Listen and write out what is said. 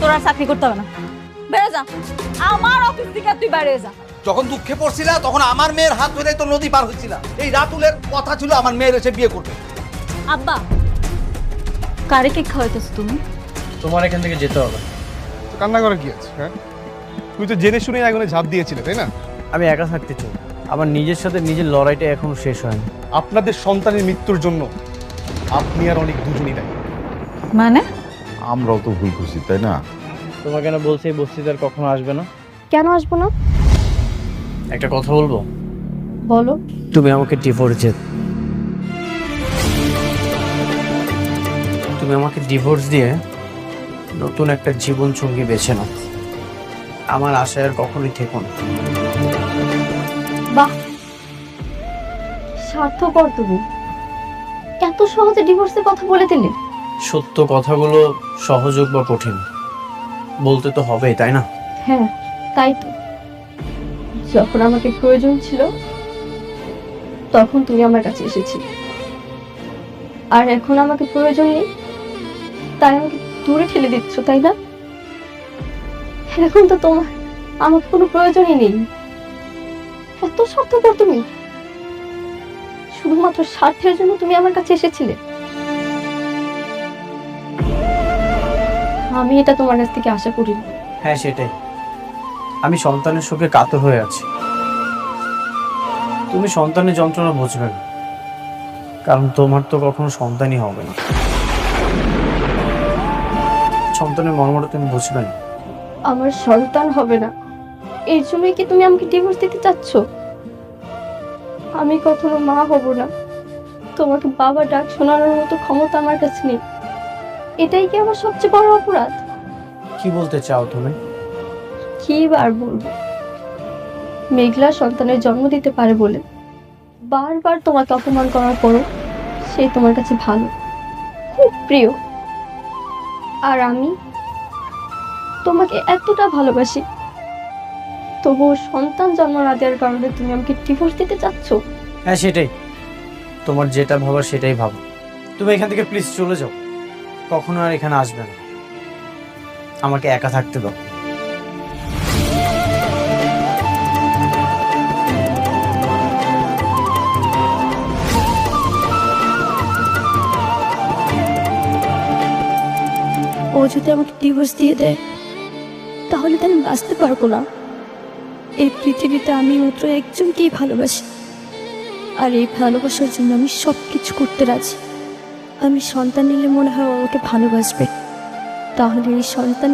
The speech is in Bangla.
তোর আর চাকরি করতে হবে না, বেড়ে যা আমার অফিস থেকে, তুই বাইরে যা। যখন দুঃখে পড়ছিলা তখন আমার মেয়ের হাত ধরে তো নদী পার হয়েছিল। এই রাতুলের কথা ছিল আমার মেয়ের এসে বিয়ে করবে। আব্বা, কারে কেক খাওয়াইতেছ তুমি? তোমার এখান থেকে যেতে হবে। কান্না করে কি আছে? হ্যাঁ, তুই তো জেনে শুনে আগুনে ঝাঁপ দিয়েছিলে, তাই না? আমি একা থাকতে চাই, আমার নিজের সাথে নিজের লড়াইটা এখনো শেষ হয়নি। আপনাদের সন্তানের মৃত্যুর জন্য আপনি আর অনেক দুজনই দায়ী। মানে? আমরাও তো ভুল করছি, তাই না? তোমাকে কেন বলছি এই বস্তিতে আর কখনো আসবে না? কেন আসবো না? একটা কথা বলবো? বলো। তুমি আমাকে ডিভোর্স তুমি আমাকে ডিভোর্স দিয়ে নতুন একটা জীবন সঙ্গী বেছে নাও। আমার আশায় আর কখনোই থেকো না। বাহ, স্বার্থপর তুমি। এত সহজে ডিভোর্সের কথা বলে দিলে? সত্য কথাগুলো সহজ হোক বা কঠিন, বলতে তো হবেই, তাই না? হ্যাঁ, তাই তো। যখন আমাকে প্রয়োজন ছিল তখন তুমি আমার কাছে এসেছিলে, আর এখন আমাকে প্রয়োজন নেই তাই আমাকে দূরে ঠেলে দিচ্ছ, তাই না? এখন তো তোমার আমার কোনো প্রয়োজনই নেই। এত স্বার্থপর তুমি, শুধুমাত্র স্বার্থের জন্য তুমি আমার কাছে এসেছিলে। আমি এটা তোমার কাছ থেকে আশা করিনি। হ্যাঁ, সেটাই। আমি সন্তানের সুখে কাতর হয়ে আছি। তুমি সন্তানের যন্ত্রণা বুঝবে না, কারণ তোমার তো কখনো সন্তানই হবে না। সন্তানের মর্মটা তুমি বুঝবে না। আমার সন্তান হবে না এই জন্যই কি তুমি আমাকে ডিভোর্স দিতে চাচ্ছ? আমি কখনো মা হব না, তোমাকে বাবা ডাক শোনানোর মতো ক্ষমতা আমার কাছে নেই। এটাই কি আমার সবচেয়ে বড় অপরাধ? কি বলতে চাও তুমি? কি আর বলবো, মেঘলা সন্তানের জন্ম দিতে পারে বলে বারবার তোমাকে অপমান করার পরও সে তোমার কাছে ভালো, খুব প্রিয়। আর আমি তোমাকে এতটা ভালোবাসি, তবুও সন্তান জন্ম না দেওয়ার কারণে তুমি আমাকে ডিভোর্স দিতে চাচ্ছ? হ্যাঁ, সেটাই। তোমার যেটা ভাবার সেটাই ভাবো। তুমি এখান থেকে প্লিজ চলে যাও, কখনো আর এখানে আসবে না। আমাকে একা থাকতে দাও। ও যদি আমাকে ডিভোর্স দিয়ে দেয় তাহলে তো আমি বাঁচতে পারবো না। এই পৃথিবীতে আমি মাত্র একজনকেই ভালোবাসি, আর এই ভালোবাসার জন্য আমি সব কিছু করতে রাজি। আমি সন্তান নিলে মনে হয় ও আমাকে ভালোবাসবে, তাহলে এই সন্তান